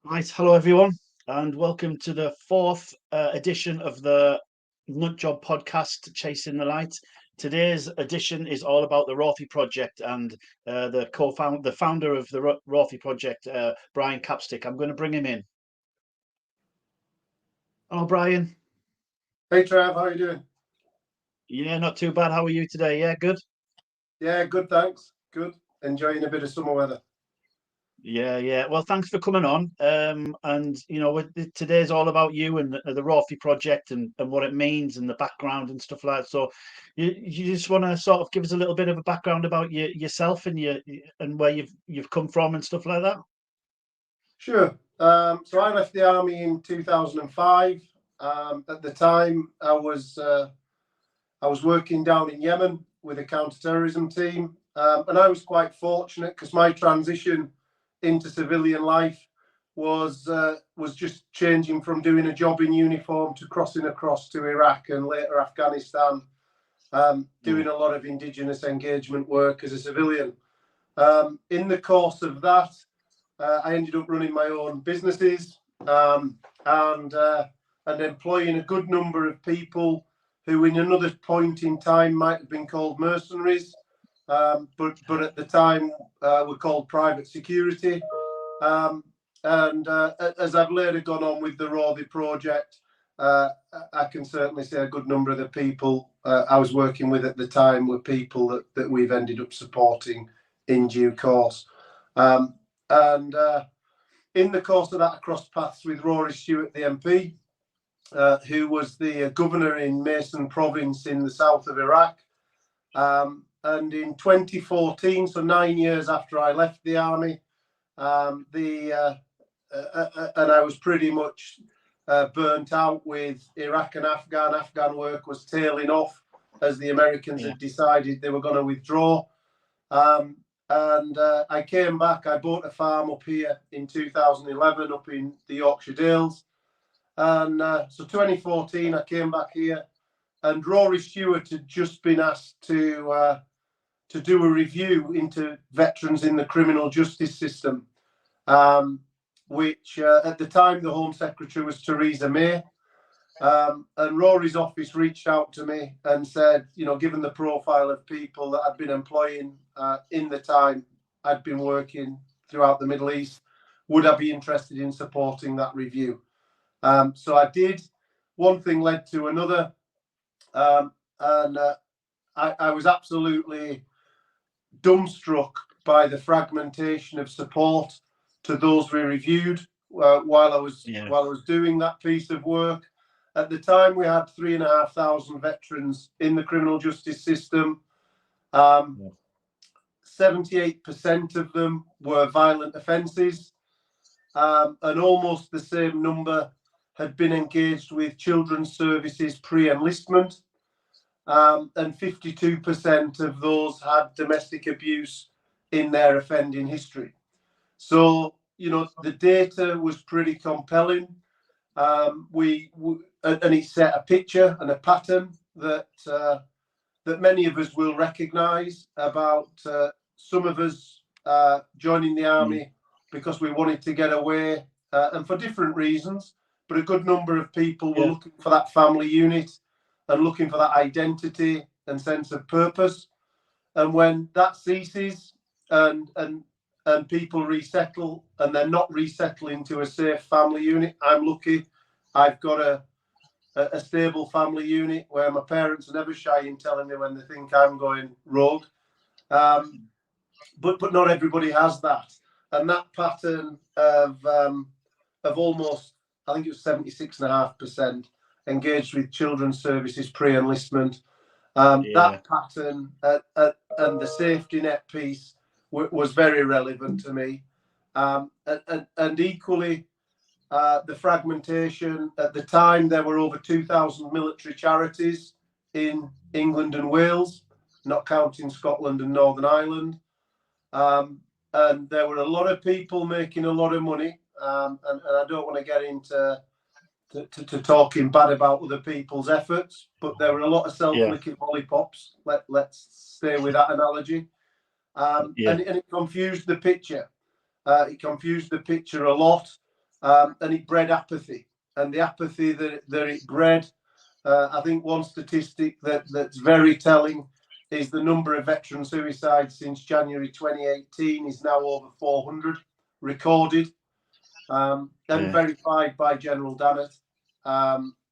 Right, hello everyone, and welcome to the fourth edition of the Nut Job podcast, Chasing the Light. Today's edition is all about the Rawthey Project and the founder of the Rawthey Project, Brian Capstick. I'm going to bring him in. Hello, Brian. Hey, Trav, how are you doing? Yeah, not too bad. How are you today? Yeah, good. Yeah, good, thanks. Good. Enjoying a bit of summer weather. Yeah. Well, thanks for coming on. And today's all about you and the Rawthey Project and what it means and the background and stuff like that. So, you just want to sort of give us a little bit of a background about yourself and where you've come from and stuff like that. Sure. So I left the army in 2005. At the time, I was working down in Yemen with a counter-terrorism team, and I was quite fortunate because my transition into civilian life was just changing from doing a job in uniform to crossing across to Iraq and later Afghanistan, doing a lot of indigenous engagement work as a civilian. In the course of that, I ended up running my own businesses and employing a good number of people who in another point in time might have been called mercenaries, but at the time were called private security. As I've later gone on with the Rawthey Project, I can certainly say a good number of the people I was working with at the time were people that we've ended up supporting in due course. In the course of that, I crossed paths with Rory Stewart, the MP, who was the governor in Maysan province in the south of Iraq. And in 2014, so 9 years after I left the army, and I was pretty much burnt out with Iraq and Afghan. Afghan work was tailing off as the Americans had decided they were going to withdraw. I came back. I bought a farm up here in 2011 up in the Yorkshire Dales. And so 2014, I came back here, and Rory Stewart had just been asked to do a review into veterans in the criminal justice system, which at the time the Home Secretary was Theresa May. And Rory's office reached out to me and said, given the profile of people that I'd been employing in the time I'd been working throughout the Middle East, would I be interested in supporting that review? So I did. One thing led to another, and I was absolutely dumbstruck by the fragmentation of support to those we reviewed while I was doing that piece of work. At the time, we had 3,500 veterans in the criminal justice system. 78% of them were violent offences, and almost the same number had been engaged with children's services pre-enlistment, and 52% of those had domestic abuse in their offending history. So, the data was pretty compelling. And it set a picture and a pattern that many of us will recognise about some of us joining the army because we wanted to get away, and for different reasons. But a good number of people were looking for that family unit and looking for that identity and sense of purpose. And when that ceases and people resettle and they're not resettling to a safe family unit, I'm lucky. I've got a stable family unit where my parents are never shy in telling me when they think I'm going rogue. But not everybody has that. And that pattern of almost, I think it was 76.5% engaged with children's services pre-enlistment. That pattern and the safety net piece was very relevant to me. And equally, the fragmentation. At the time, there were over 2,000 military charities in England and Wales, not counting Scotland and Northern Ireland. And there were a lot of people making a lot of money. And I don't want to get into talking bad about other people's efforts, but there were a lot of self-licking lollipops. Let's stay with that analogy. And it confused the picture. It confused the picture a lot. and it bred apathy. And the apathy that it bred, I think one statistic that's very telling is the number of veteran suicides since January 2018 is now over 400 recorded, and verified by General Dannett.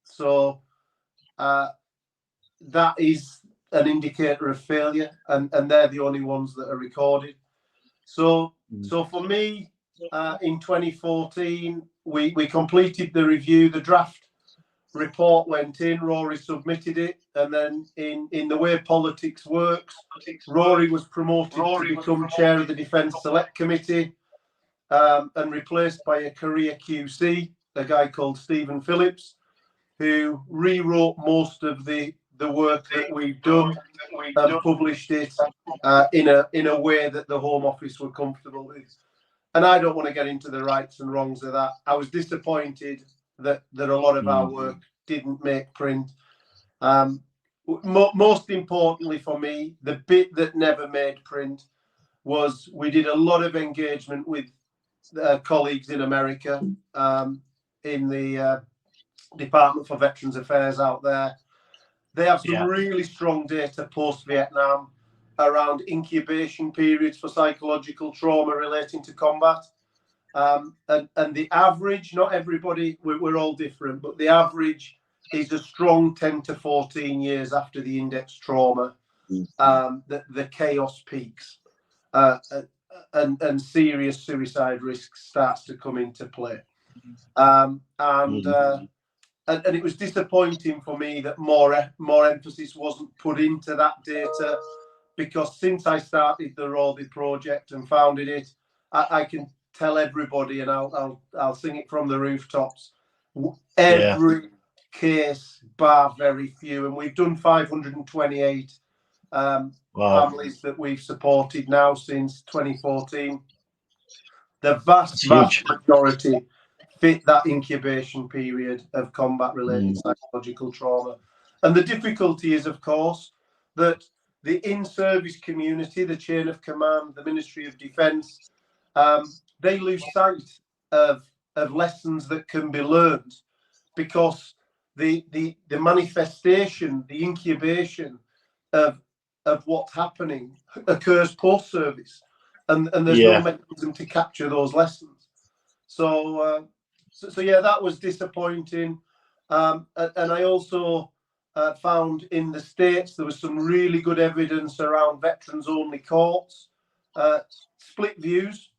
So that is an indicator of failure, and they're the only ones that are recorded. So for me, in 2014, we completed the review. The draft report went in, Rory submitted it, and then in the way politics works, Rory was promoted to become chair of the Defence Select Committee, and replaced by a career QC, a guy called Stephen Phillips, who rewrote most of the work that we've done and published it in a way that the Home Office were comfortable with. And I don't want to get into the rights and wrongs of that. I was disappointed that a lot of our work didn't make print. Most importantly for me, the bit that never made print was we did a lot of engagement with colleagues in America, in the Department for Veterans Affairs out there. They have some really strong data post-Vietnam around incubation periods for psychological trauma relating to combat. And the average, not everybody, we're all different, but the average is a strong 10 to 14 years after the index trauma, the chaos peaks, and serious suicide risk starts to come into play. And it was disappointing for me that more emphasis wasn't put into that data, because since I started the Rawthey Project and founded it, I can tell everybody, and I'll sing it from the rooftops, every case bar very few, and we've done 528 families that we've supported now since 2014. The vast majority fit that incubation period of combat-related psychological trauma. And the difficulty is, of course, that the in-service community, the chain of command, the Ministry of Defence, they lose sight of lessons that can be learned, because the manifestation, the incubation of what's happening occurs post-service, and there's no mechanism to capture those lessons. So yeah, that was disappointing. And I also found in the States there was some really good evidence around veterans-only courts, split views,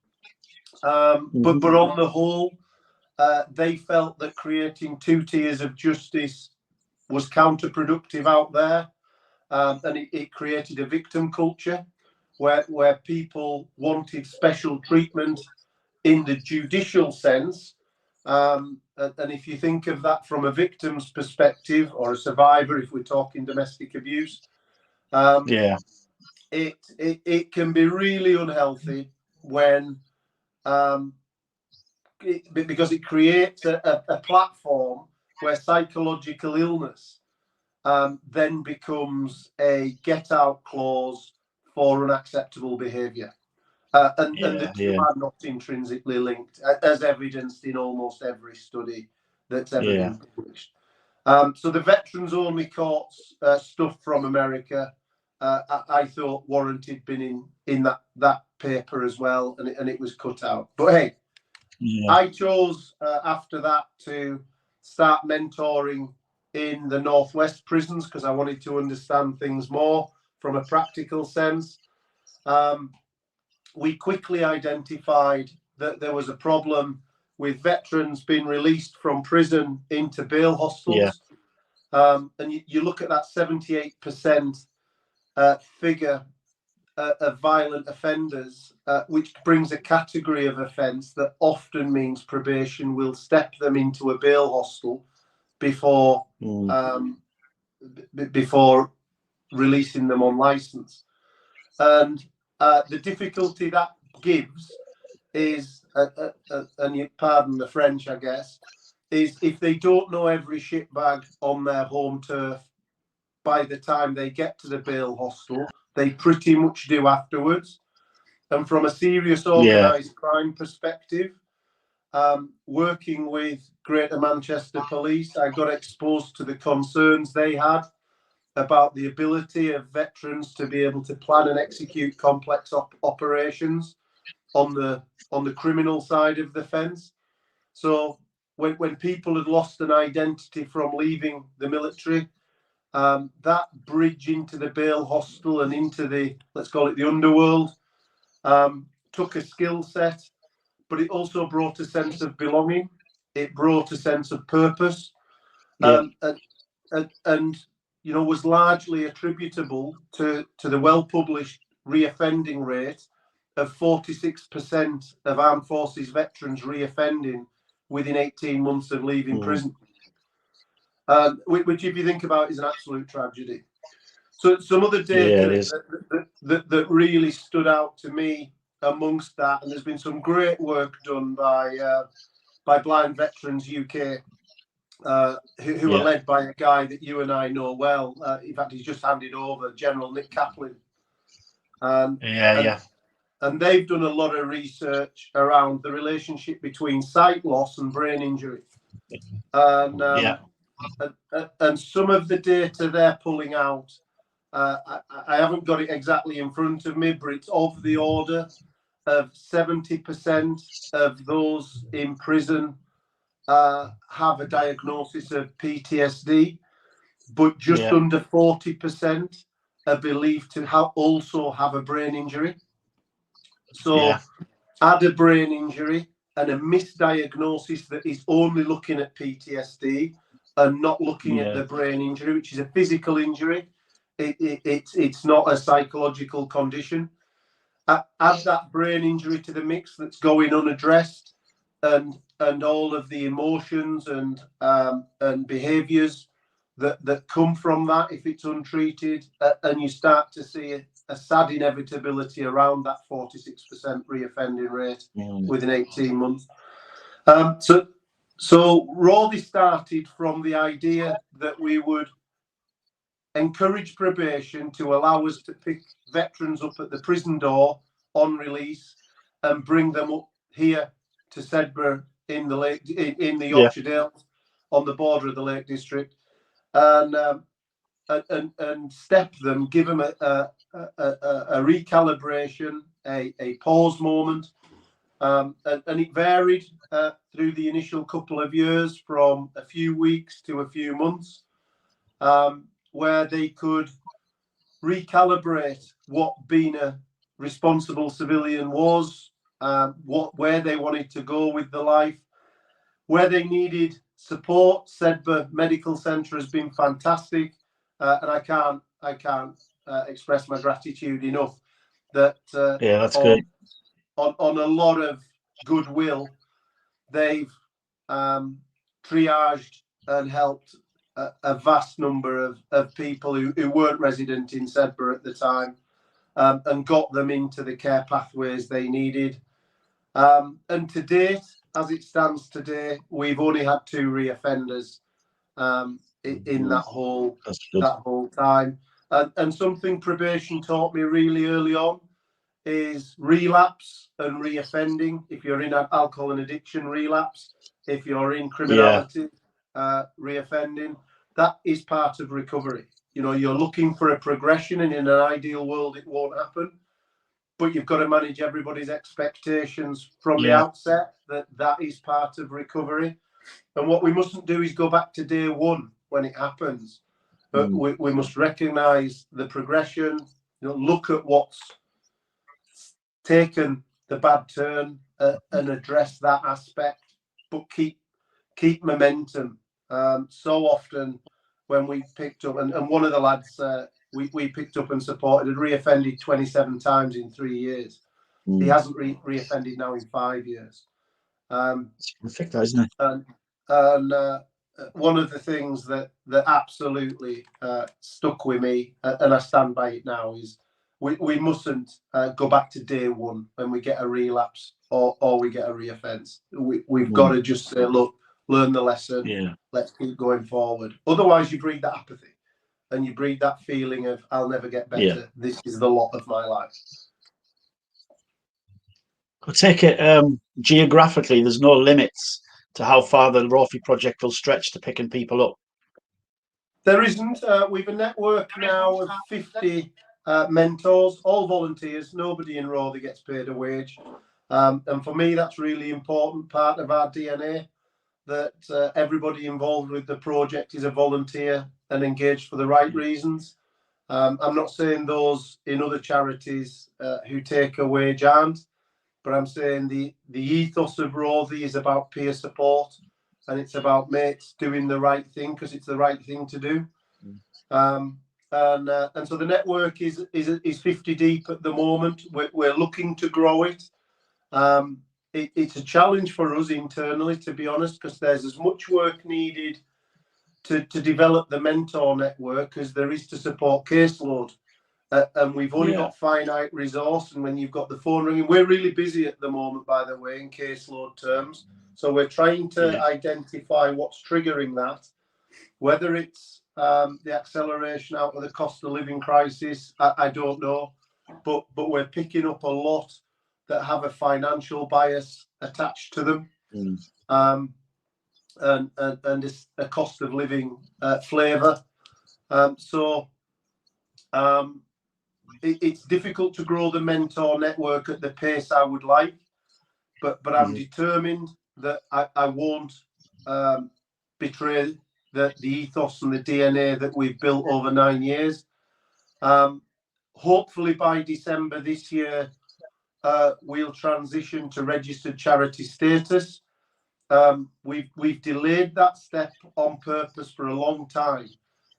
but on the whole, they felt that creating 2 tiers of justice was counterproductive out there, and it created a victim culture where people wanted special treatment in the judicial sense. And if you think of that from a victim's perspective, or a survivor, if we're talking domestic abuse, it can be really unhealthy when because it creates a platform where psychological illness then becomes a get-out clause for unacceptable behaviour. And the two are not intrinsically linked, as evidenced in almost every study that's ever been published. So the veterans-only courts stuff from America, I thought warranted being in that paper as well, and it was cut out. But hey, I chose after that to start mentoring in the Northwest prisons, because I wanted to understand things more from a practical sense. We quickly identified that there was a problem with veterans being released from prison into bail hostels. And you look at that 78% figure of violent offenders, which brings a category of offence that often means probation will step them into a bail hostel before releasing them on licence. And the difficulty that gives is, and you pardon the French, I guess, is if they don't know every shitbag on their home turf by the time they get to the bail hostel, they pretty much do afterwards. And from a serious organised crime perspective, working with Greater Manchester Police, I got exposed to the concerns they had about the ability of veterans to be able to plan and execute complex operations on the criminal side of the fence. So when people had lost an identity from leaving the military, that bridge into the bail hostel and into the, let's call it the underworld, took a skill set, but it also brought a sense of belonging. It brought a sense of purpose, and you know, was largely attributable to the well-published reoffending rate of 46% of armed forces veterans reoffending within 18 months of leaving prison, which, if you think about, is an absolute tragedy. So some other data that really stood out to me amongst that, and there's been some great work done by Blind Veterans UK, who are led by a guy that you and I know well. In fact, he's just handed over, General Nick Kaplan. And they've done a lot of research around the relationship between sight loss and brain injury. And some of the data they're pulling out, I haven't got it exactly in front of me, but it's of the order of 70% of those in prison have a diagnosis of PTSD, but just under 40% are believed to also have a brain injury. So add a brain injury and a misdiagnosis that is only looking at PTSD and not looking at the brain injury, which is a physical injury. It's not a psychological condition. Add that brain injury to the mix that's going unaddressed, and all of the emotions and behaviours that come from that if it's untreated, and you start to see a sad inevitability around that 46% reoffending rate within 18 months. So Rawthey started from the idea that we would encourage probation to allow us to pick veterans up at the prison door on release and bring them up here to Sedbergh in the Lake, in the Yorkshire Dales, on the border of the Lake District, and step them, give them a recalibration, a pause moment, and it varied through the initial couple of years from a few weeks to a few months, where they could recalibrate what being a responsible civilian was, where they wanted to go with the life, where they needed support. Sedbergh Medical Centre has been fantastic, and I can't express my gratitude enough that that's good. On a lot of goodwill, they've triaged and helped a vast number of people who weren't resident in Sedbergh at the time, and got them into the care pathways they needed. And to date, as it stands today, we've only had 2 reoffenders in that whole time. And something probation taught me really early on is relapse and reoffending. If you're in alcohol and addiction, relapse. If you're in criminality, reoffending, that is part of recovery. You know, you're looking for a progression, and in an ideal world, it won't happen. But you've got to manage everybody's expectations from the outset that is part of recovery. And what we mustn't do is go back to day one when it happens. But we must recognise the progression, you know, look at what's taken the bad turn, and address that aspect, but keep momentum. So often when we picked up, and one of the lads we picked up and supported had reoffended 27 times in 3 years. He hasn't reoffended now in 5 years. It's perfect, isn't it? And one of the things that absolutely stuck with me, and I stand by it now, is we mustn't go back to day one when we get a relapse or we get a reoffence. We've got to just say, look, learn the lesson. Let's keep going forward. Otherwise, you breed that apathy, and you breed that feeling of, I'll never get better. This is the lot of my life. I take it geographically, there's no limits to how far the Rawthey Project will stretch to picking people up. There isn't. We've a network now of 50 mentors, all volunteers. Nobody in Rawthey gets paid a wage. And for me, that's really important part of our DNA, that everybody involved with the project is a volunteer and engaged for the right reasons. I'm not saying those in other charities who take a wage aren't, but I'm saying the ethos of Rawthey is about peer support, and it's about mates doing the right thing because it's the right thing to do. And so the network is 50 deep at the moment. We're looking to grow it. It's a challenge for us internally, to be honest, because there's as much work needed to develop the mentor network as there is to support caseload. And we've only got finite resource. And when you've got the phone ringing, we're really busy at the moment, by the way, in caseload terms. So we're trying to identify what's triggering that, whether it's the acceleration out of the cost of living crisis. I don't know, but we're picking up a lot that have a financial bias attached to them, and a cost of living flavour. It's difficult to grow the mentor network at the pace I would like, but I'm determined that I won't betray the ethos and the DNA that we've built over 9 years. Hopefully by December this year, we'll transition to registered charity status. We've delayed that step on purpose for a long time.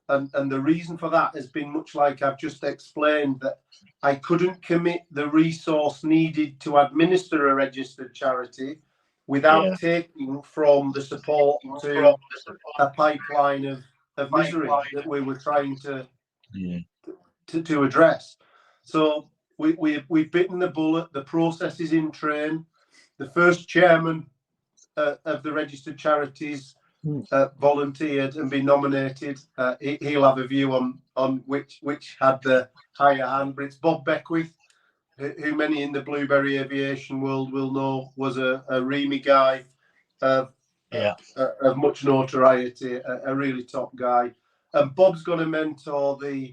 And the reason for that has been much like I've just explained, that I couldn't commit the resource needed to administer a registered charity without taking from the support to a pipeline of misery that we were trying to address. So we've bitten the bullet. The process is in train. The first chairman of the registered charities volunteered and been nominated. He'll have a view on which had the higher hand, but it's Bob Beckwith, who many in the blueberry aviation world will know was a REMI guy of much notoriety, a really top guy. And Bob's going to mentor the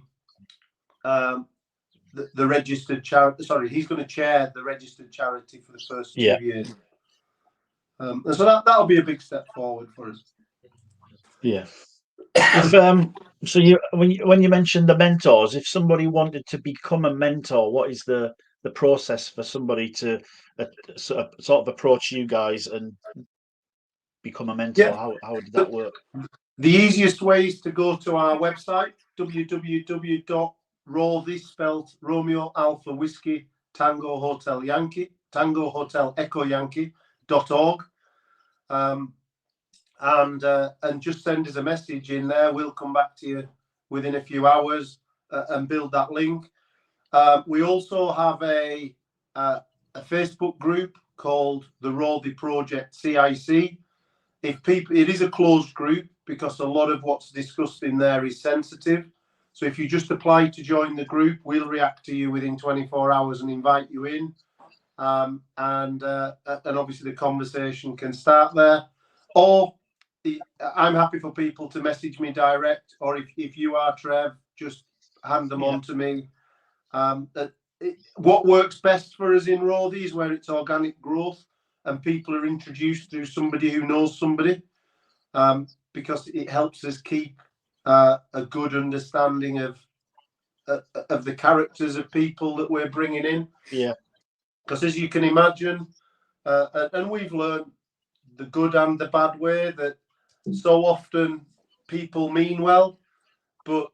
registered charity. Sorry, he's going to chair the registered charity for the first 2 years. And so that'll be a big step forward for us. Yeah. If, so when you mentioned the mentors, if somebody wanted to become a mentor, what is the process for somebody to sort of approach you guys and become a mentor? How did that work? The easiest way is to go to our website, www.rawthey, spelled Romeo Alpha Whiskey Tango Hotel Yankee, Tango Hotel Echo Yankee.org. And just send us a message in there. We'll come back to you within a few hours and build that link. We also have a Facebook group called the Rawthey Project CIC. It is a closed group because a lot of what's discussed in there is sensitive. So if you just apply to join the group, we'll react to you within 24 hours and invite you in. And obviously the conversation can start there. Or I'm happy for people to message me direct, or if you are, Trev, just hand them on to me. What works best for us in Rawthey is where it's organic growth and people are introduced through somebody who knows somebody, because it helps us keep a good understanding of the characters of people that we're bringing in. Yeah. Because as you can imagine, and we've learned the good and the bad way, that so often people mean well, but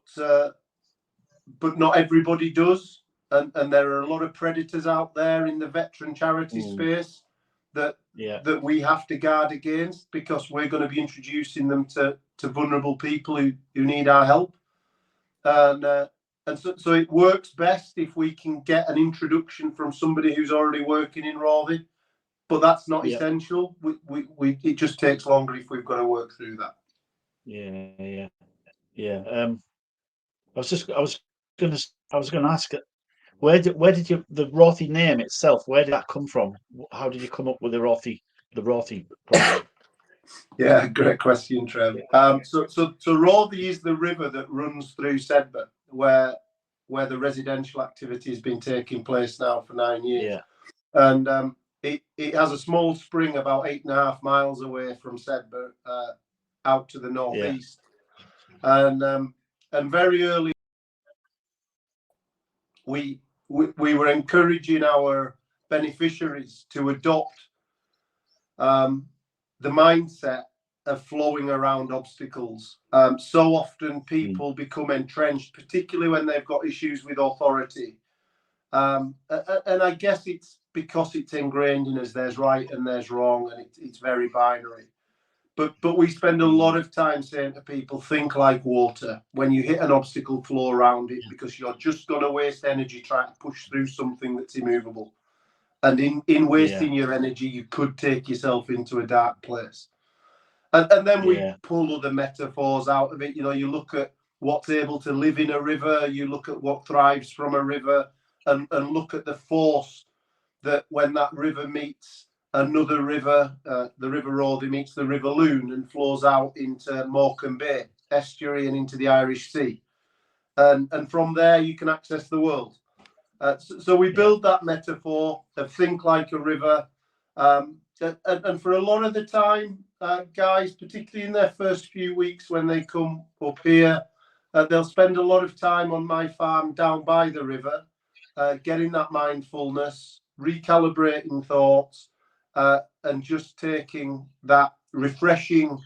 not everybody does, and there are a lot of predators out there in the veteran charity space that we have to guard against, because we're going to be introducing them to vulnerable people who need our help, and so it works best if we can get an introduction from somebody who's already working in Rawthey. But that's not essential. It just takes longer if we've got to work through that. Yeah. I was going to ask, where did you the Rawthey name itself? Where did that come from? How did you come up with the Rawthey project? Yeah, great question, Trev. So Rawthey is the river that runs through Sedbergh, where the residential activity has been taking place now for 9 years. Yeah, And it has a small spring about 8.5 miles away from Sedbergh, out to the northeast. And very early, we were encouraging our beneficiaries to adopt the mindset of flowing around obstacles. So often people become entrenched, particularly when they've got issues with authority. And I guess it's because it's ingrained in us, there's right and there's wrong, and it's very binary. But we spend a lot of time saying to people, think like water. When you hit an obstacle, flow around it, because you're just going to waste energy trying to push through something that's immovable. And in wasting your energy, you could take yourself into a dark place. And then we pull other metaphors out of it. You know, you look at what's able to live in a river, you look at what thrives from a river, and look at the force that when that river meets another river, the River Rawthey meets the River Lune and flows out into Morecambe Bay estuary and into the Irish Sea. And from there, you can access the world. So we build that metaphor of think like a river. And for a lot of the time, guys, particularly in their first few weeks when they come up here, they'll spend a lot of time on my farm down by the river, getting that mindfulness, recalibrating thoughts, and just taking that refreshing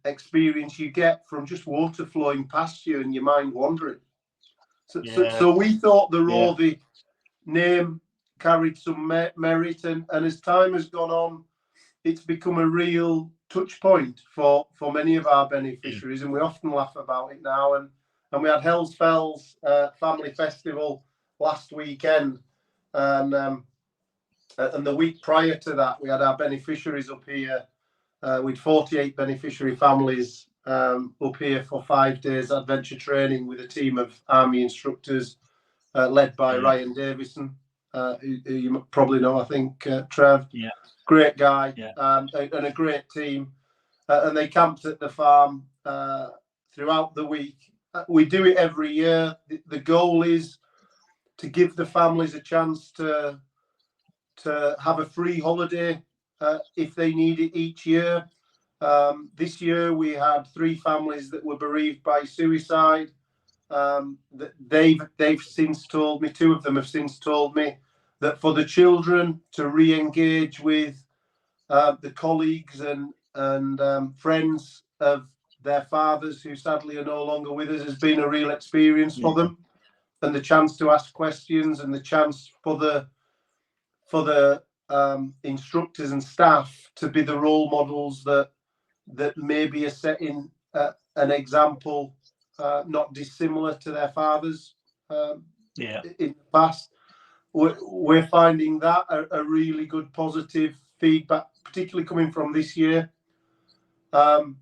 experience you get from just water flowing past you and your mind wandering. So we thought the Rawthey name carried some merit, and as time has gone on, it's become a real touch point for many of our beneficiaries, and we often laugh about it now. And we had Hell's Fells Family Festival last weekend, and the week prior to that, we had our beneficiaries up here with 48 beneficiary families up here for 5 days adventure training with a team of Army instructors led by Ryan Davison, who you probably know, I think, Trev. Yeah. Great guy, and a great team. And they camped at the farm throughout the week. We do it every year. The goal is to give the families a chance to have a free holiday if they need it each year. This year we had 3 families that were bereaved by suicide. They've since told me, 2 of them have since told me, that for the children to re-engage with the colleagues and friends of their fathers who sadly are no longer with us has been a real experience for them, and the chance to ask questions and the chance for the instructors and staff to be the role models that maybe are setting an example not dissimilar to their fathers in the past. We're finding that a really good positive feedback, particularly coming from this year, and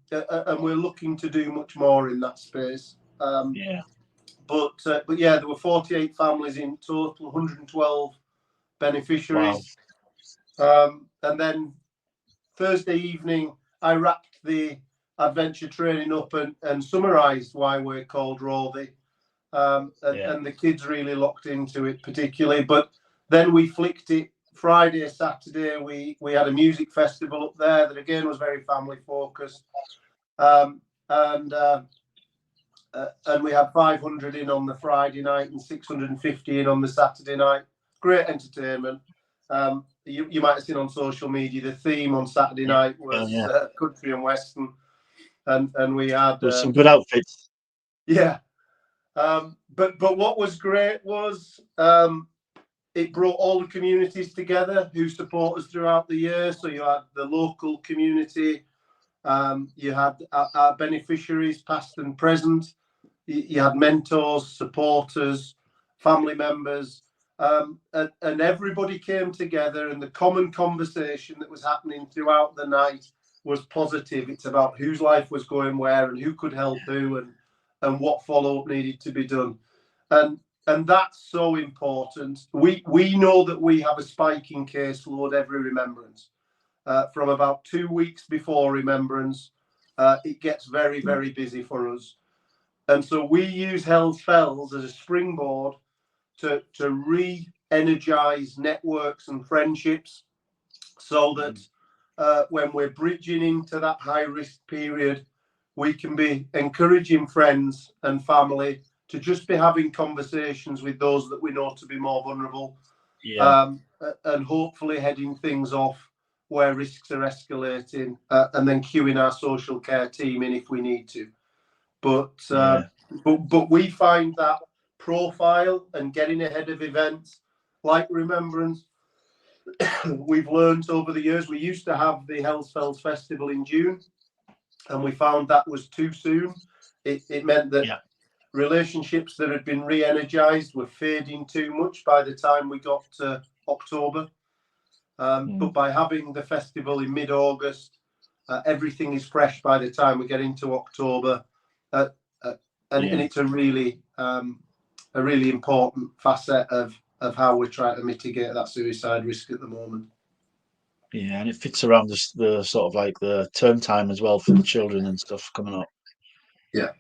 we're looking to do much more in that space. But there were 48 families in total, 112 beneficiaries. Wow. And then Thursday evening, I wrapped the adventure training up and summarised why we're called Rawthey. And the kids really locked into it particularly. But then we flicked it Friday, Saturday. We had a music festival up there that again was very family focused. And we had 500 in on the Friday night and 650 in on the Saturday night. Great entertainment. You might have seen on social media the theme on Saturday night was country and western, and we had some good outfits. Yeah. But what was great was it brought all the communities together who support us throughout the year. So you had the local community, you had our beneficiaries, past and present, you had mentors, supporters, family members, and everybody came together, and the common conversation that was happening throughout the night was positive. It's about whose life was going where and who could help who and what follow-up needed to be done. And And that's so important. We know that we have a spiking caseload every remembrance. From about 2 weeks before remembrance, it gets very, very busy for us. And so we use Hell's Fells as a springboard to re-energize networks and friendships, so that when we're bridging into that high-risk period, we can be encouraging friends and family to just be having conversations with those that we know to be more vulnerable, and hopefully heading things off where risks are escalating, and then queuing our social care team in if we need to. But we find that profile and getting ahead of events like remembrance, we've learned over the years. We used to have the Hell's Fells Festival in June, and we found that was too soon. It meant that relationships that had been re-energized were fading too much by the time we got to October. But by having the festival in mid-August, everything is fresh by the time we get into October, and it's a really important facet of how we're trying to mitigate that suicide risk at the moment. Yeah, and it fits around the sort of like the term time as well for the children and stuff coming up. Yeah.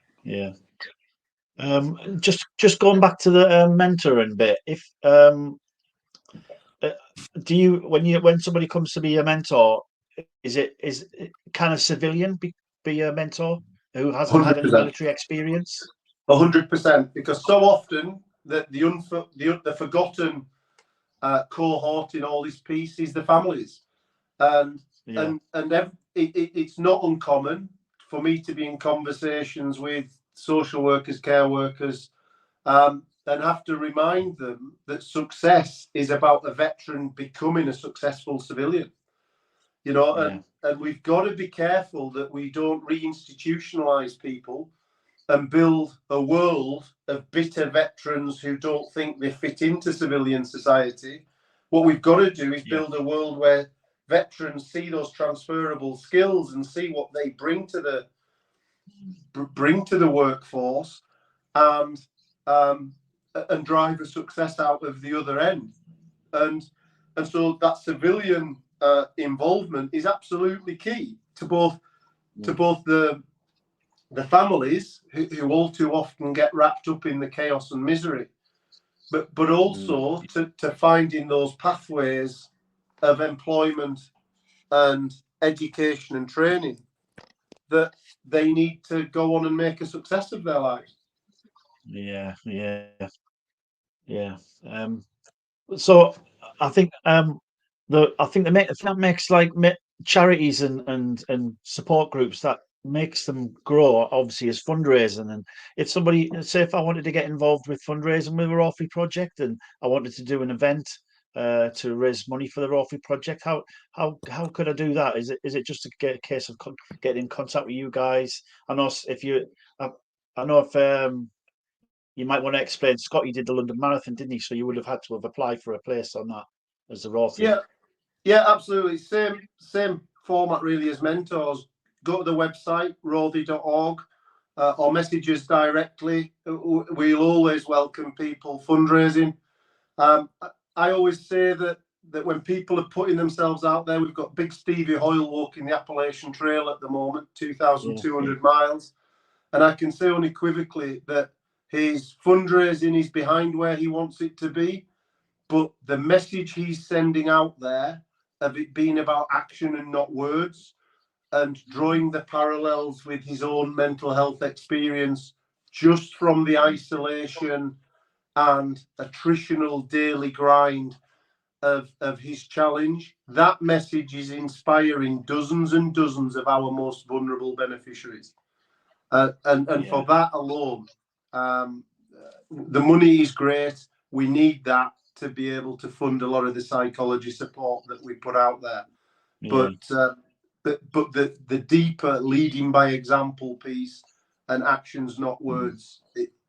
Just going back to the mentoring bit. If do you when somebody comes to be a mentor, is it kind of civilian be a mentor who hasn't had any military experience? 100%, because so often the forgotten cohort in all this piece is the families, and it's not uncommon for me to be in conversations with social workers, care workers, and have to remind them that success is about a veteran becoming a successful civilian. And we've got to be careful that we don't reinstitutionalize people and build a world of bitter veterans who don't think they fit into civilian society. What we've got to do is build a world where veterans see those transferable skills and see what they bring to the workforce, and drive a success out of the other end. And so that civilian involvement is absolutely key to both the families who all too often get wrapped up in the chaos and misery, but also to finding those pathways of employment and education and training that they need to go on and make a success of their lives. So I think that makes like charities and support groups, that makes them grow, obviously, as fundraising. And if somebody, say if I wanted to get involved with fundraising with the Rawthey Project and I wanted to do an event to raise money for the Rawthey Project, how could I do that? Is it just a case of getting in contact with you guys? I know if you might want to explain, Scott, you did the London Marathon, didn't he? So you would have had to have applied for a place on that as the Rawthey. Yeah, absolutely. Same format really as mentors. Go to the website, rawthey.org, or message us directly. We'll always welcome people fundraising. I always say that when people are putting themselves out there, we've got big Stevie Hoyle walking the Appalachian Trail at the moment, 2,200 miles. And I can say unequivocally that his fundraising is behind where he wants it to be, but the message he's sending out there of it being about action and not words, and drawing the parallels with his own mental health experience just from the isolation and attritional daily grind of his challenge, that message is inspiring dozens and dozens of our most vulnerable beneficiaries. And for that alone, the money is great. We need that to be able to fund a lot of the psychology support that we put out there. But the deeper leading by example piece and actions, not words,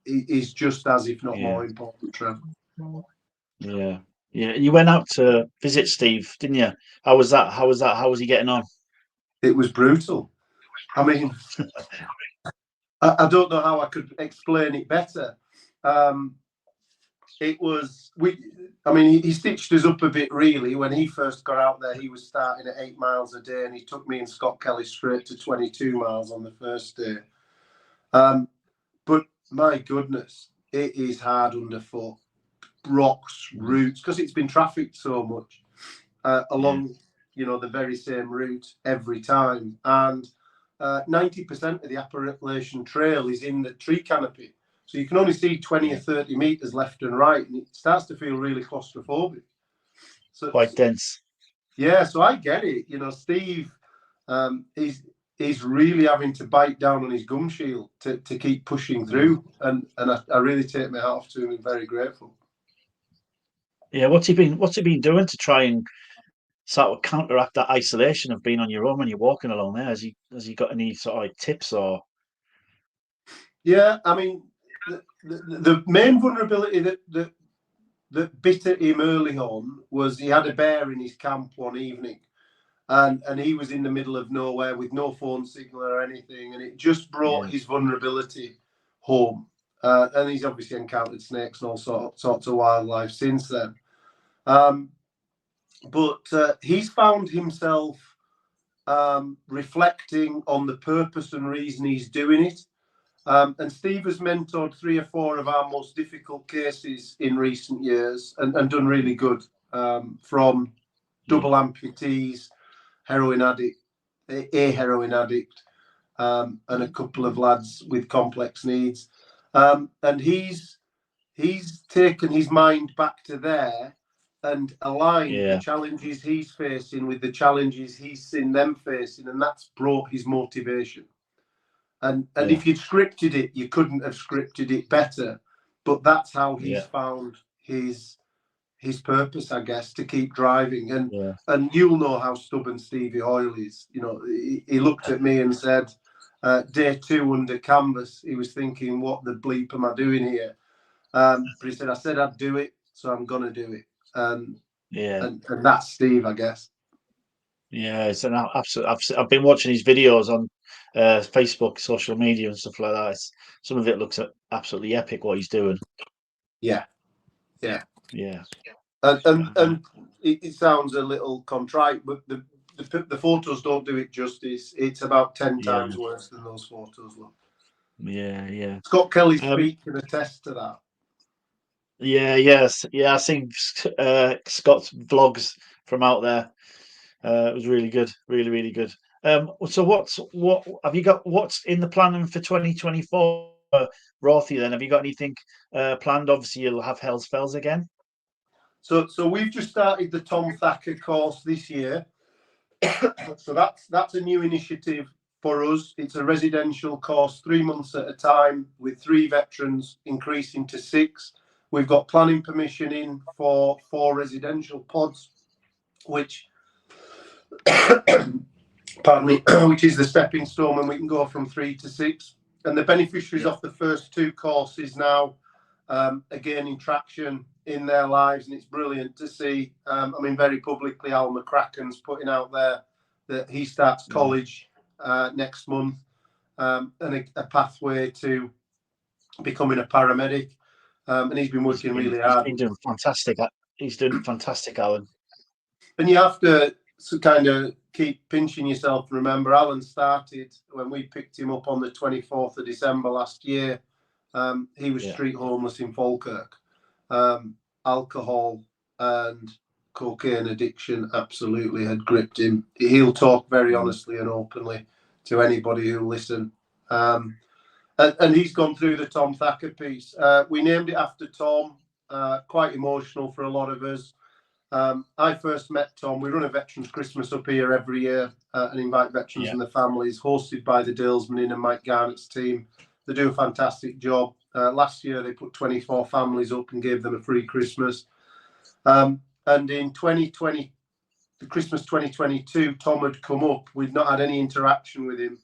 is just as, if not more important, Trev. Yeah. You went out to visit Steve, didn't you? How was that? How was he getting on? It was brutal. I mean, I don't know how I could explain it better. it was I mean, he stitched us up a bit really. When he first got out there, he was starting at 8 miles a day, and he took me and Scott Kelly straight to 22 miles on the first day. But my goodness, it is hard underfoot, rocks, roots, because it's been trafficked so much along, you know, the very same route every time. And 90% of the Appalachian Trail is in the tree canopy. So you can only see 20 or 30 meters left and right, and it starts to feel really claustrophobic. So Quite dense. Yeah, so I get it. You know, Steve, he's really having to bite down on his gum shield to keep pushing through, and I really take my hat off to him. I'm very grateful. Yeah, what's he been doing to try and sort of counteract that isolation of being on your own when you're walking along there? Has he got any sort of like tips or? Yeah, I mean, the main vulnerability that bit at him early on was he had a bear in his camp one evening, and he was in the middle of nowhere with no phone signal or anything, and it just brought his vulnerability home. And he's obviously encountered snakes and all sorts of wildlife since then. But he's found himself reflecting on the purpose and reason he's doing it. And Steve has mentored 3 or 4 of our most difficult cases in recent years, and done really good, from double amputees, heroin addict, a heroin addict, and a couple of lads with complex needs. And he's taken his mind back to there and aligned the challenges he's facing with the challenges he's seen them facing, and that's brought his motivation. And if you'd scripted it, you couldn't have scripted it better. But that's how he's found his purpose, I guess, to keep driving. And you'll know how stubborn Stevie Hoyle is. You know, he looked at me and said, day 2 under canvas, he was thinking, what the bleep am I doing here? But he said, I said I'd do it, so I'm going to do it. And that's Steve, I guess. Yeah, it's an absolute. I've been watching his videos on Facebook, social media, and stuff like that. Some of it looks absolutely epic what he's doing. Yeah. And it sounds a little contrite, but the photos don't do it justice. It's about 10 times worse than those photos look. Yeah. Scott Kelly's speak can attest to that. I've seen Scott's vlogs from out there. It was really good, really good. So what have you got? What's in the planning for 2024, Rawthey? Then have you got anything planned? Obviously, you'll have Hell's Fells again. So we've just started the Tom Thacker course this year. So that's a new initiative for us. It's a residential course, 3 months at a time, with 3 veterans, increasing to 6. We've got planning permission in for 4 residential pods, which pardon me, which is the stepping stone, and we can go from 3 to 6. And the beneficiaries of the first 2 courses now are gaining traction in their lives, and it's brilliant to see. I mean, very publicly, Al McCracken's putting out there that he starts college next month, and a pathway to becoming a paramedic. And he's been working really hard. He's been doing fantastic. He's doing fantastic, Alan. And you have to kind of keep pinching yourself and remember, Alan started when we picked him up on the 24th of December last year. He was street homeless in Falkirk. Alcohol and cocaine addiction absolutely had gripped him. He'll talk very honestly and openly to anybody who'll listen. And he's gone through the Tom Thacker piece. We named it after Tom, quite emotional for a lot of us. I first met Tom. We run a Veterans Christmas up here every year and invite veterans and their families, hosted by the Dalesman and Mike Garnett's team. They do a fantastic job. Last year, they put 24 families up and gave them a free Christmas. And in 2020, the Christmas 2022, Tom had come up. We'd not had any interaction with him.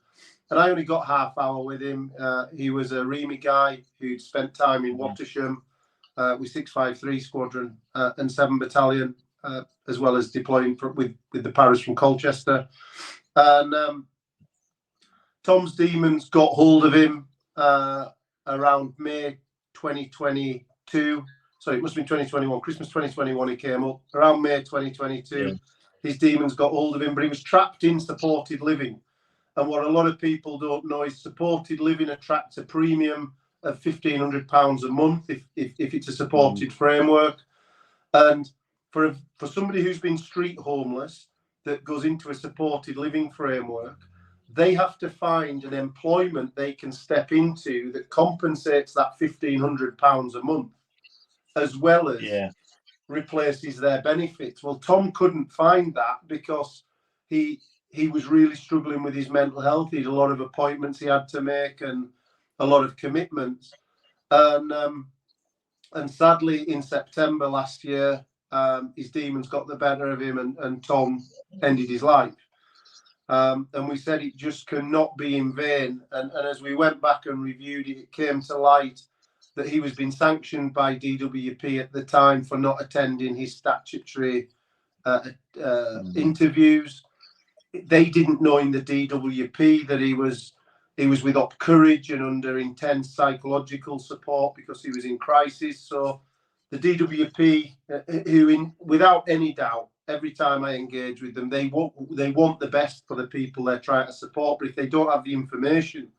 And I only got half hour with him. He was a REMI guy who'd spent time in Watersham with 653 Squadron and 7 Battalion, as well as deploying with the Paras from Colchester. And Tom's demons got hold of him around May 2022. sorry, it must have been 2021, Christmas 2021 he came up. Around May 2022, his demons got hold of him, but he was trapped in supported living. And what a lot of people don't know is supported living attracts a premium of £1,500 a month if it's a supported framework. And for somebody who's been street homeless that goes into a supported living framework, they have to find an employment they can step into that compensates that £1,500 a month, as well as replaces their benefits. Well, Tom couldn't find that because he was really struggling with his mental health. He had a lot of appointments he had to make and a lot of commitments. And sadly, in September last year, his demons got the better of him, and Tom ended his life. And we said it just cannot be in vain. And as we went back and reviewed it, it came to light that he was being sanctioned by DWP at the time for not attending his statutory interviews. They didn't know in the DWP that he was with Up Courage and under intense psychological support because he was in crisis. So the DWP, without any doubt, every time I engage with them, they want the best for the people they're trying to support. But if they don't have the information,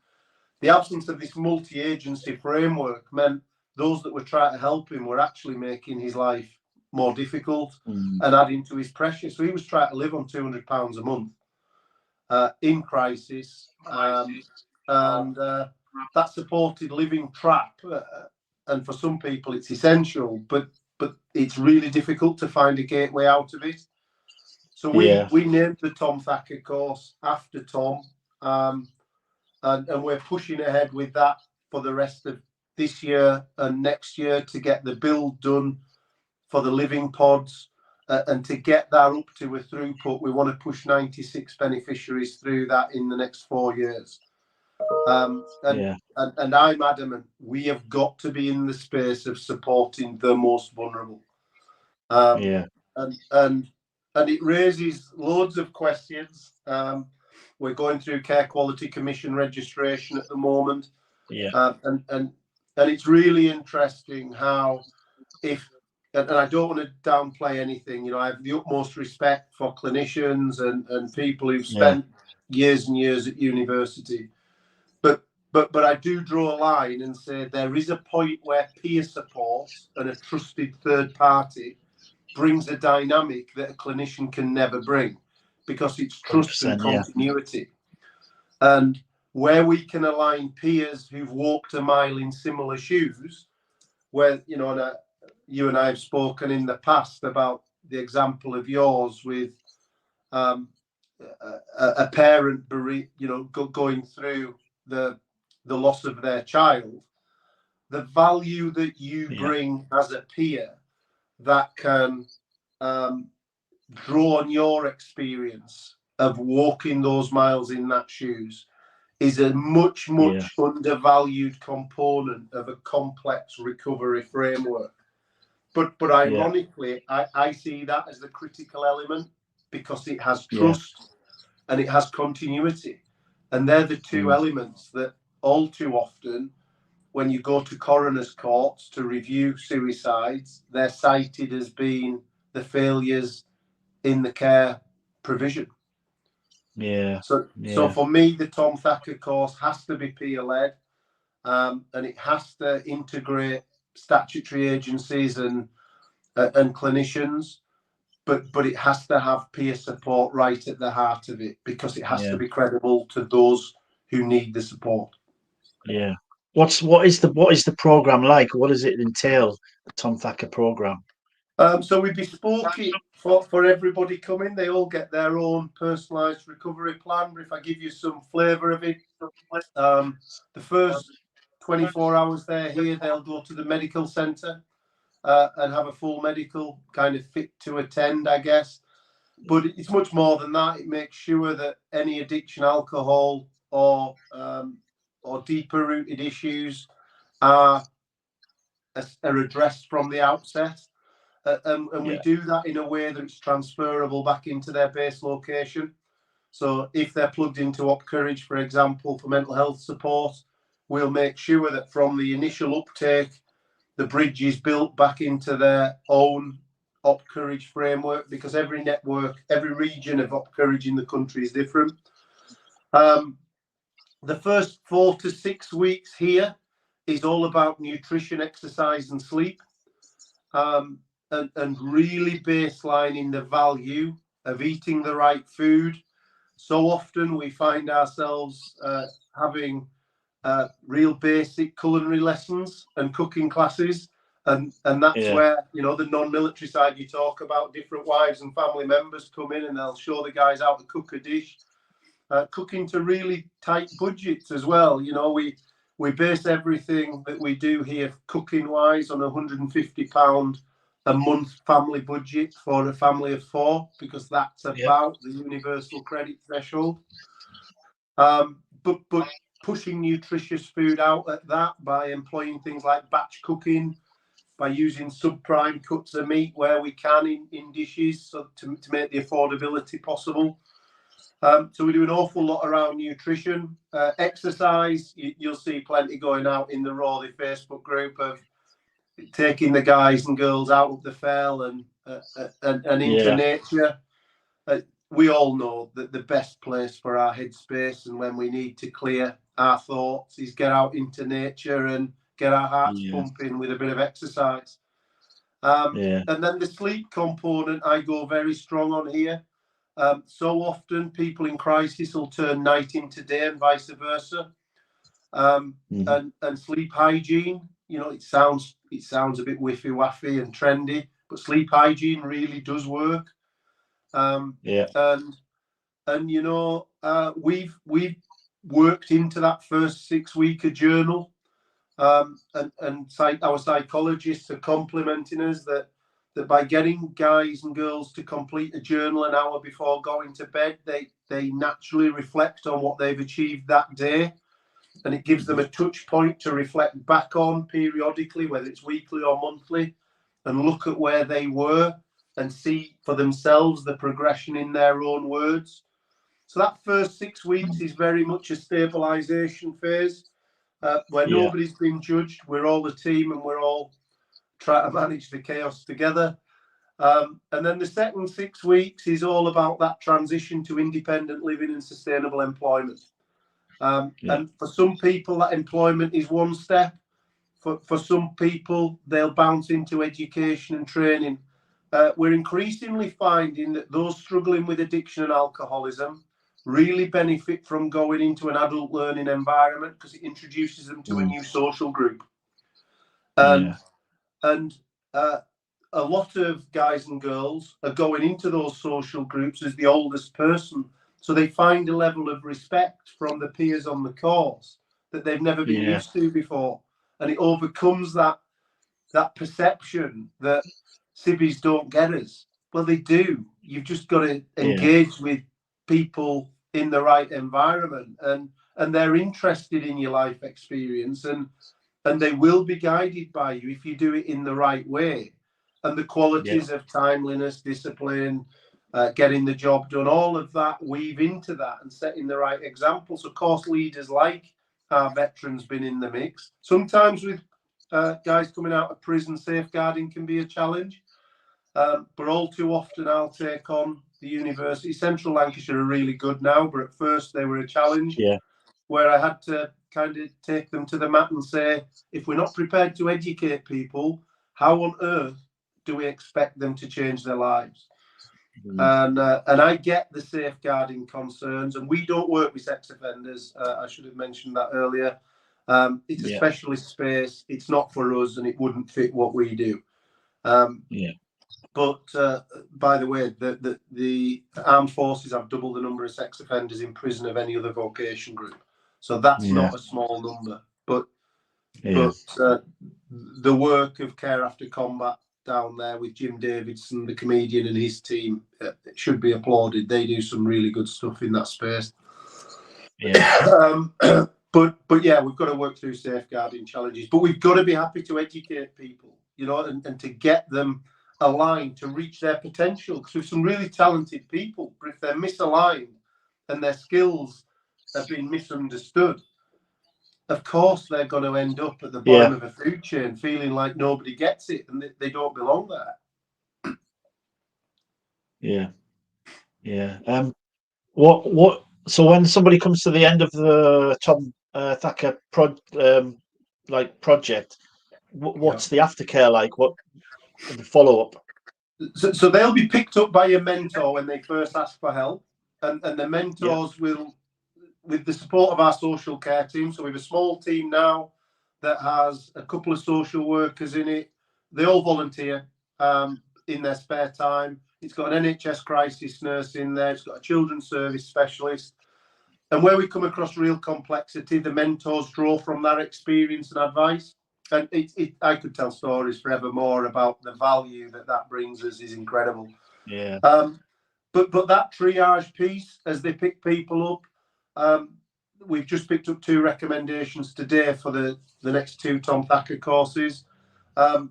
the absence of this multi-agency framework meant those that were trying to help him were actually making his life more difficult and adding to his pressure. So he was trying to live on £200 a month in crisis. And that supported living trap, and for some people it's essential, but it's really difficult to find a gateway out of it. So we named the Tom Thacker course after Tom, and we're pushing ahead with that for the rest of this year and next year to get the build done for the living pods, and to get that up to a throughput. We want to push 96 beneficiaries through that in the next 4 years. And I'm adamant we have got to be in the space of supporting the most vulnerable. And it raises loads of questions. We're going through Care Quality Commission registration at the moment. And it's really interesting how and I don't want to downplay anything, you know, I have the utmost respect for clinicians and people who've spent years and years at university. But I do draw a line and say there is a point where peer support and a trusted third party brings a dynamic that a clinician can never bring, because it's trust and continuity. And where we can align peers who've walked a mile in similar shoes, where, you know, you and I have spoken in the past about the example of yours with a parent, you know, going through the loss of their child, the value that you bring as a peer that can draw on your experience of walking those miles in that shoes is a much undervalued component of a complex recovery framework. But ironically, I see that as the critical element, because it has trust and it has continuity. And they're the two elements that all too often, when you go to coroner's courts to review suicides, they're cited as being the failures in the care provision. So for me, the Tom Thacker course has to be peer-led, and it has to integrate statutory agencies and clinicians, but it has to have peer support right at the heart of it, because it has to be credible to those who need the support. What is the program like? What does it entail, the Tom Thacker program? So we bespoke it for everybody coming. They all get their own personalised recovery plan. But if I give you some flavour of it, the first 24 hours they're here, they'll go to the medical centre and have a full medical, kind of fit to attend, I guess. But it's much more than that. It makes sure that any addiction, alcohol, or deeper rooted issues are addressed from the outset. And we do that in a way that it's transferable back into their base location. So if they're plugged into Up Courage, for example, for mental health support, we'll make sure that from the initial uptake, the bridge is built back into their own Op Courage framework, because every network, every region of Op Courage in the country is different. The first 4 to 6 weeks here is all about nutrition, exercise, and sleep, and really baselining the value of eating the right food. So often we find ourselves having real basic culinary lessons and cooking classes, and that's where, you know, the non-military side you talk about, different wives and family members come in and they'll show the guys how to cook a dish. Cooking to really tight budgets as well. You know, we base everything that we do here cooking wise on £150 a month family budget for a family of 4, because that's about the universal credit threshold. But pushing nutritious food out at that by employing things like batch cooking, by using subprime cuts of meat where we can in dishes, so to make the affordability possible. So we do an awful lot around nutrition. Exercise, you'll see plenty going out in the Rawthey Facebook group of taking the guys and girls out of the fell and into nature. We all know that the best place for our headspace and when we need to clear our thoughts is get out into nature and get our hearts pumping with a bit of exercise. And then the sleep component, I go very strong on here. So often people in crisis will turn night into day and vice versa. And sleep hygiene, you know, it sounds a bit whiffy waffy and trendy, but sleep hygiene really does work. And you know, we've worked into that first 6 week a journal, and our psychologists are complimenting us that by getting guys and girls to complete a journal an hour before going to bed, they naturally reflect on what they've achieved that day, and it gives them a touch point to reflect back on periodically, whether it's weekly or monthly, and look at where they were and see for themselves the progression in their own words. So that first 6 weeks is very much a stabilization phase, where nobody's been judged. We're all a team and we're all trying to manage the chaos together. And then the second 6 weeks is all about that transition to independent living and sustainable employment. And for some people, that employment is one step. For some people, they'll bounce into education and training. We're increasingly finding that those struggling with addiction and alcoholism really benefit from going into an adult learning environment, because it introduces them to a new social group. And a lot of guys and girls are going into those social groups as the oldest person, so they find a level of respect from the peers on the course that they've never been used to before, and it overcomes that perception that civvies don't get us. Well, they do. You've just got to engage with people in the right environment, and they're interested in your life experience, and they will be guided by you if you do it in the right way. And the qualities of timeliness, discipline, getting the job done, all of that weave into that and setting the right examples. Of course, leaders like our veterans been in the mix. Sometimes with guys coming out of prison, safeguarding can be a challenge. But all too often I'll take on the university. Central Lancashire are really good now, but at first they were a challenge, where I had to kind of take them to the mat and say, if we're not prepared to educate people, how on earth do we expect them to change their lives? And I get the safeguarding concerns, and we don't work with sex offenders. I should have mentioned that earlier. It's a specialist space. It's not for us, and it wouldn't fit what we do. But by the way, the armed forces have double the number of sex offenders in prison of any other vocation group, so that's not a small number. But the work of Care After Combat down there with Jim Davidson, the comedian, and his team, it should be applauded. They do some really good stuff in that space. But yeah, we've got to work through safeguarding challenges, but we've got to be happy to educate people, you know, and to get them aligned to reach their potential. Because we've some really talented people, but if they're misaligned and their skills have been misunderstood, of course they're going to end up at the Yeah. bottom of a food chain, feeling like nobody gets it and they don't belong there. Yeah. Yeah. What? So when somebody comes to the end of the Tom Thacker project, what's the aftercare like? What the follow up? So they'll be picked up by a mentor when they first ask for help, and the mentors will, with the support of our social care team. So we have a small team now that has a couple of social workers in it. They all volunteer in their spare time. It's got an NHS crisis nurse in there. It's got a children's service specialist. And where we come across real complexity, the mentors draw from that experience and advice. And I could tell stories forevermore about the value that brings us is incredible. Yeah. But that triage piece, as they pick people up, we've just picked up 2 recommendations today for the next 2 Tom Thacker courses.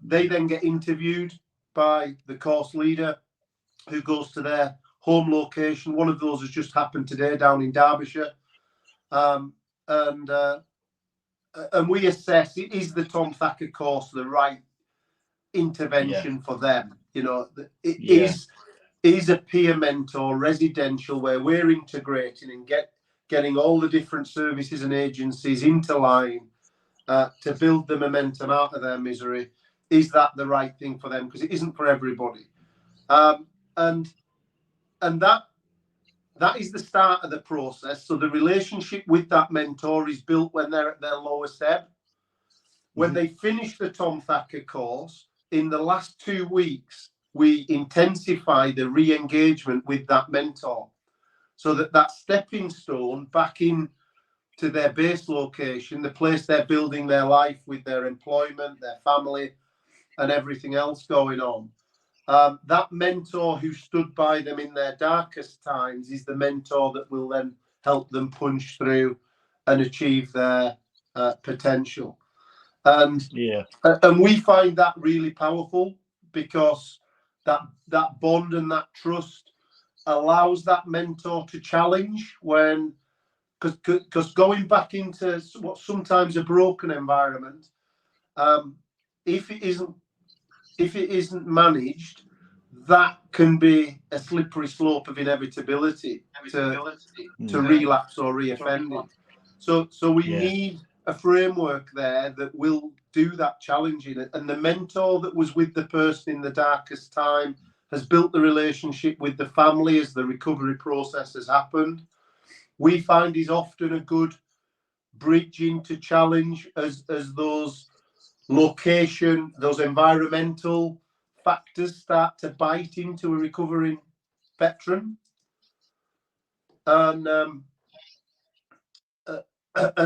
They then get interviewed by the course leader who goes to their home location. One of those has just happened today down in Derbyshire. And we assess, is the Tom Thacker course the right intervention for them? You know, is a peer mentor residential where we're integrating and getting all the different services and agencies into line to build the momentum out of their misery? Is that the right thing for them? Because it isn't for everybody. And that is the start of the process. So the relationship with that mentor is built when they're at their lowest ebb. When they finish the Tom Thacker course, in the last 2 weeks, we intensify the re-engagement with that mentor, so that stepping stone back in to their base location, the place they're building their life with their employment, their family, and everything else going on. That mentor who stood by them in their darkest times is the mentor that will then help them punch through and achieve their potential. And we find that really powerful, because that bond and that trust allows that mentor to challenge when, because going back into what's sometimes a broken environment, if it isn't managed, that can be a slippery slope of inevitability to relapse or reoffending. So we need a framework there that will do that challenging. And the mentor that was with the person in the darkest time has built the relationship with the family as the recovery process has happened. We find is often a good bridge into challenge as those location, those environmental factors start to bite into a recovering veteran. And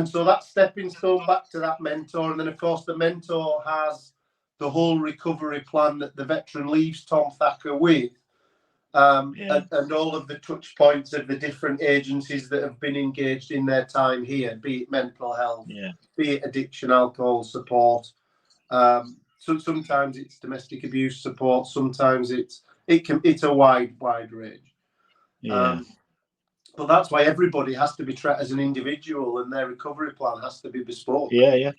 so that stepping stone back to that mentor. And then, of course, the mentor has the whole recovery plan that the veteran leaves Tom Thacker with, and all of the touch points of the different agencies that have been engaged in their time here, be it mental health, be it addiction, alcohol support. So sometimes it's domestic abuse support. Sometimes it's a wide range. But that's why everybody has to be treated as an individual, and their recovery plan has to be bespoke. Yeah.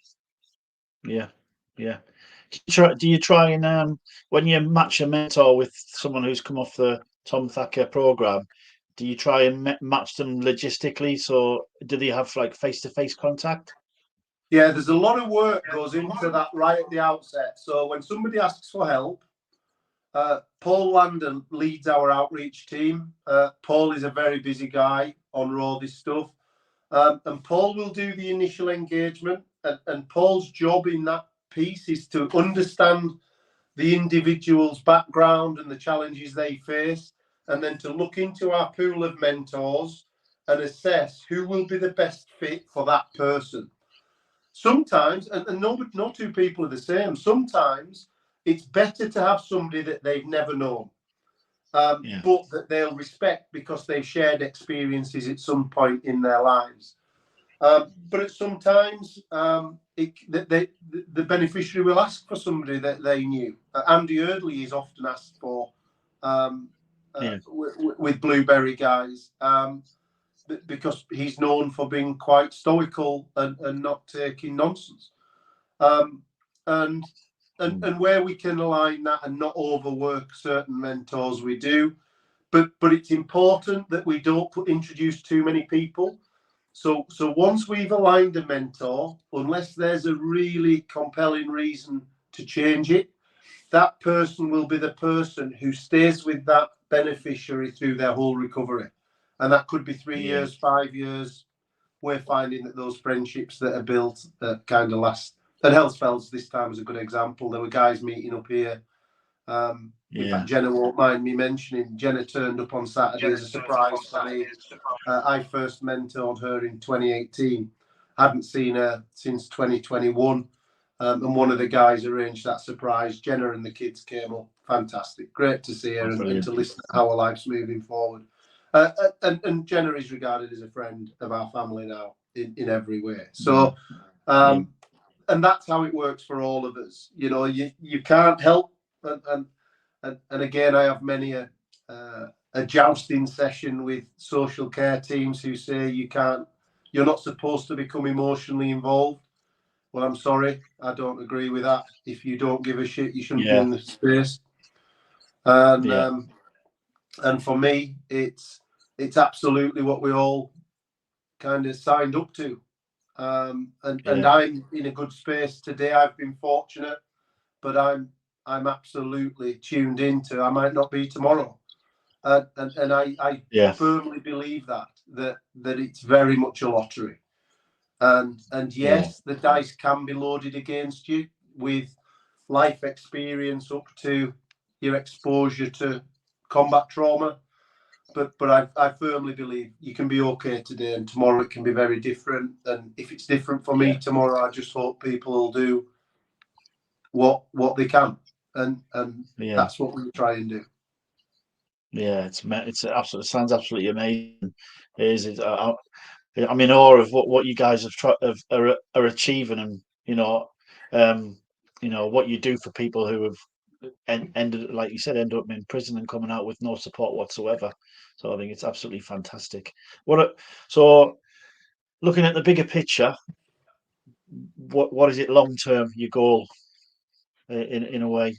Do you try and when you match a mentor with someone who's come off the Tom Thacker program, do you try and match them logistically? So do they have like face-to-face contact? Yeah, there's a lot of work goes into that right at the outset. So when somebody asks for help, Paul Landon leads our outreach team. Paul is a very busy guy on Rawthey stuff. And Paul will do the initial engagement. And Paul's job in that piece is to understand the individual's background and the challenges they face, and then to look into our pool of mentors and assess who will be the best fit for that person. Sometimes, and no 2 people are the same, sometimes it's better to have somebody that they've never known, but that they'll respect because they've shared experiences at some point in their lives. But at sometimes the beneficiary will ask for somebody that they knew. Andy Eardley is often asked for with Blueberry Guys. because he's known for being quite stoical and not taking nonsense. And where we can align that and not overwork certain mentors, we do. But it's important that we don't introduce too many people. So once we've aligned a mentor, unless there's a really compelling reason to change it, that person will be the person who stays with that beneficiary through their whole recovery. And that could be 3 years, 5 years. We're finding that those friendships that are built kind of last. And Hellsfells this time is a good example. There were guys meeting up here. In fact, Jenna won't mind me mentioning, Jenna turned up on Saturday as a surprise for me. I first mentored her in 2018. Hadn't seen her since 2021. And one of the guys arranged that surprise. Jenna and the kids came up. Fantastic. Great to see her and to listen to how her life's moving forward. And Jenna is regarded as a friend of our family now in every way. So, and that's how it works for all of us. You know, you can't help. And again, I have many a jousting session with social care teams who say you're not supposed to become emotionally involved. Well, I'm sorry, I don't agree with that. If you don't give a shit, you shouldn't be in the space. And for me, it's absolutely what we all kind of signed up to. And I'm in a good space today. I've been fortunate, but I'm absolutely tuned into. I might not be tomorrow, and I firmly believe that it's very much a lottery. And yes, the dice can be loaded against you with life experience up to your exposure to combat trauma. But I firmly believe you can be okay today and tomorrow it can be very different. And if it's different for me tomorrow, I just hope people will do what they can. And that's what we try and do. Yeah, it's absolutely, sounds absolutely amazing. I'm in awe of what you guys are achieving, and what you do for people who have ended, like you said, end up in prison and coming out with no support whatsoever. So I think it's absolutely fantastic. So looking at the bigger picture, what is it long term? Your goal, in a way.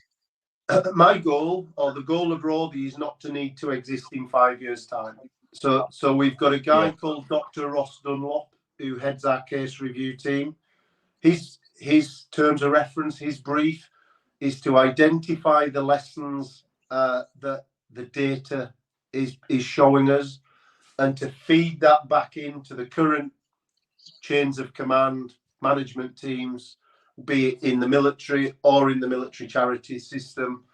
My goal, or the goal of Rawthey, is not to need to exist in 5 years' time. So we've got a guy called Dr. Ross Dunlop who heads our case review team. His terms of reference, his brief, is to identify the lessons that the data is showing us, and to feed that back into the current chains of command management teams, be it in the military or in the military charity system,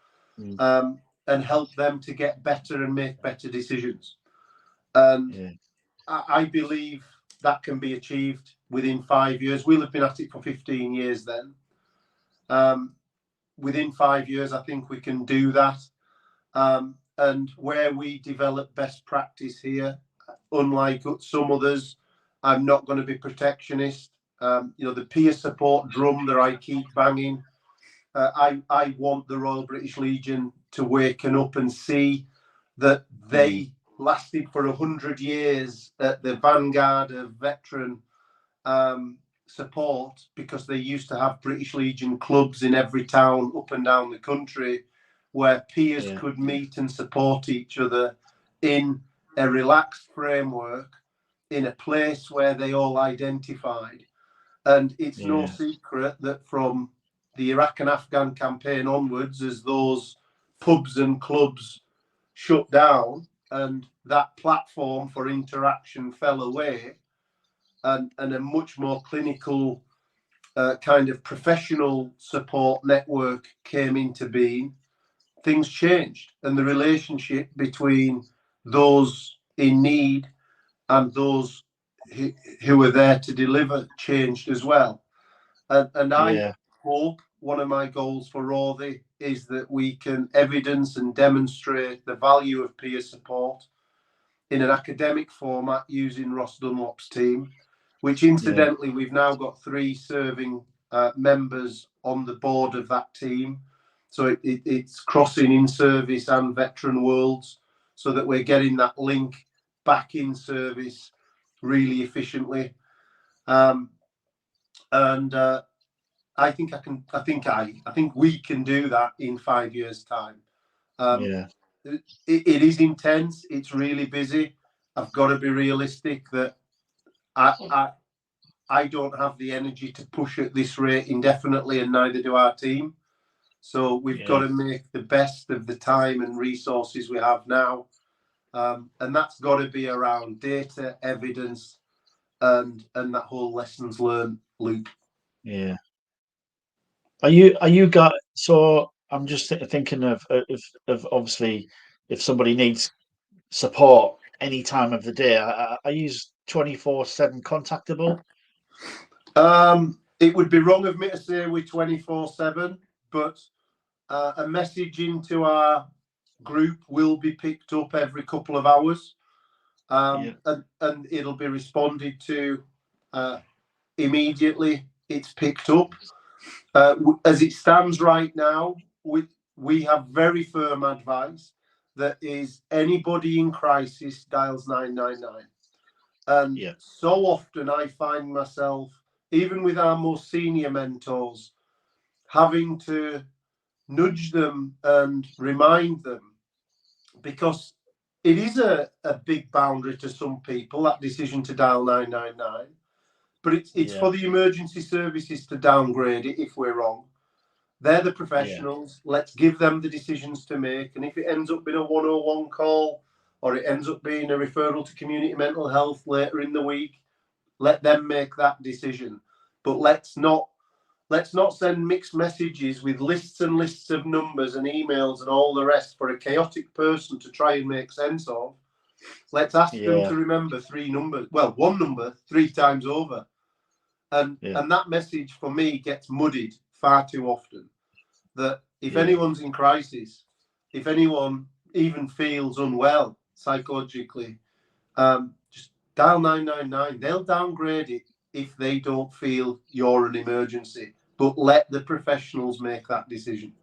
and help them to get better and make better decisions. And I believe that can be achieved within 5 years. We'll have been at it for 15 years then. Within 5 years, I think we can do that. And where we develop best practice here, unlike some others, I'm not going to be protectionist. The peer support drum that I keep banging, I want the Royal British Legion to waken up and see that they lasted for 100 years at the vanguard of veteran support, because they used to have British Legion clubs in every town up and down the country where peers could meet and support each other in a relaxed framework, in a place where they all identified. And it's no secret that from the Iraq and Afghan campaign onwards, as those pubs and clubs shut down and that platform for interaction fell away, and a much more clinical kind of professional support network came into being, things changed, and the relationship between those in need and those who were there to deliver changed as well. And I hope one of my goals for Rawthey is that we can evidence and demonstrate the value of peer support in an academic format using Ross Dunlop's team, which incidentally we've now got 3 serving members on the board of that team. So it's crossing in service and veteran worlds, so that we're getting that link back in service really efficiently. And I think we can do that in 5 years' time. Yeah. It is intense. It's really busy. I've got to be realistic that I don't have the energy to push at this rate indefinitely, and neither do our team. So we've got to make the best of the time and resources we have now. And that's got to be around data, evidence, and that whole lessons learned loop. Yeah. Are you got so I'm just thinking of obviously if somebody needs support any time of the day, are you 24/7 contactable? It would be wrong of me to say we're 24/7, but a message into our group will be picked up every couple of hours, and it'll be responded to immediately. It's picked up. As it stands right now, we have very firm advice that is anybody in crisis dials 999. And so often I find myself, even with our most senior mentors, having to nudge them and remind them, because it is a big boundary to some people, that decision to dial 999. But it's for the emergency services to downgrade it if we're wrong. They're the professionals. Let's give them the decisions to make. And if it ends up being a 101 call, or it ends up being a referral to community mental health later in the week, let them make that decision. But let's not send mixed messages with lists and lists of numbers and emails and all the rest for a chaotic person to try and make sense of. Let's ask them to remember one number 3 times over. And that message for me gets muddied far too often. That if anyone's in crisis, if anyone even feels unwell psychologically, just dial 999. They'll downgrade it if they don't feel you're an emergency, but let the professionals make that decision.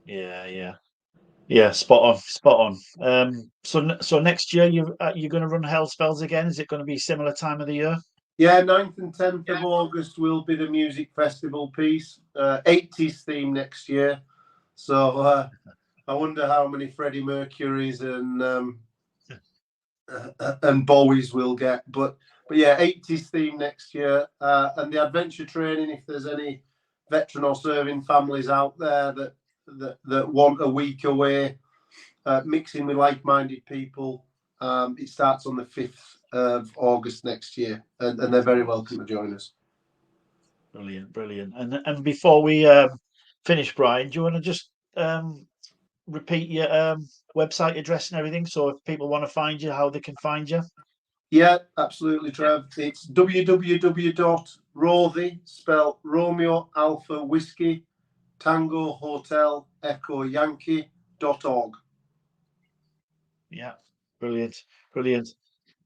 Yeah, spot on. So next year you're going to run Hell Spells again? Is it going to be similar time of the year? Yeah, 9th and 10th of August will be the music festival piece. 80s theme next year. So I wonder how many Freddie Mercurys and Bowies we'll get. But yeah, 80s theme next year. And the adventure training, if there's any veteran or serving families out there that want a week away, mixing with like-minded people, it starts on the 5th of August next year, and they're very welcome to join us. Brilliant. And before we finish, Brian, do you want to just repeat your website address and everything, so if people want to find you, how they can find you? Yeah, absolutely, Trev. It's www.rawthey, spelled Romeo Alpha Whiskey Tango Hotel Echo Yankee.org. Yeah, brilliant.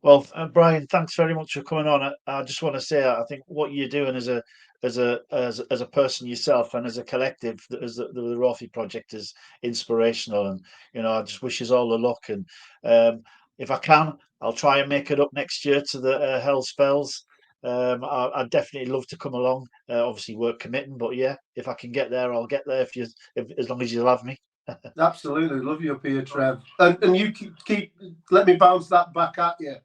Well, Brian, thanks very much for coming on. I just want to say, I think what you're doing as a person yourself and as a collective, as the Rawthey Project, is inspirational. And I just wish you all the luck. And if I can, I'll try and make it up next year to the Hell Spells. I'd definitely love to come along. Obviously, work committing, but yeah, if I can get there, I'll get there. As long as you'll have me. Absolutely, love you up here, Trev. And you keep let me bounce that back at you.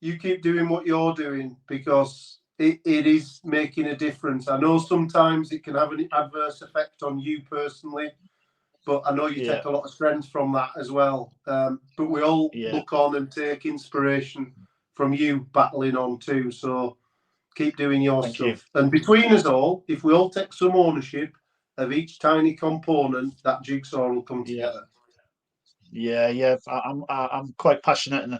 You keep doing what you're doing, because it is making a difference. I know sometimes it can have an adverse effect on you personally, but I know you take a lot of strength from that as well. But we all look on and take inspiration from you battling on too. So keep doing your stuff. And between us all, if we all take some ownership of each tiny component, that jigsaw will come together. Yeah. I'm quite passionate, and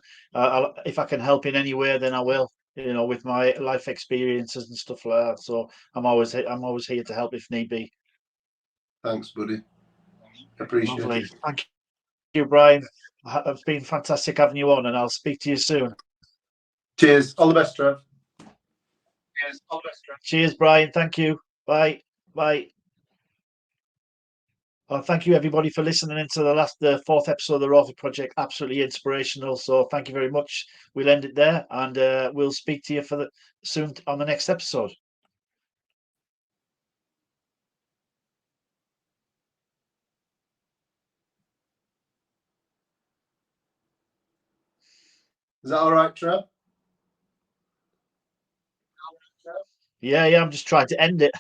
if I can help in any way, then I will. With my life experiences and stuff like that. So I'm always here to help if need be. Thanks, buddy. Appreciate it. Thank you, Brian. It's been fantastic having you on, and I'll speak to you soon. Cheers. All the best, Trev. Cheers, Brian. Thank you. Bye. Well, thank you everybody for listening into the fourth episode of the Rawthey Project. Absolutely inspirational. So thank you very much. We'll end it there, and we'll speak to you soon on the next episode. Is that all right, Trev? Yeah, I'm just trying to end it.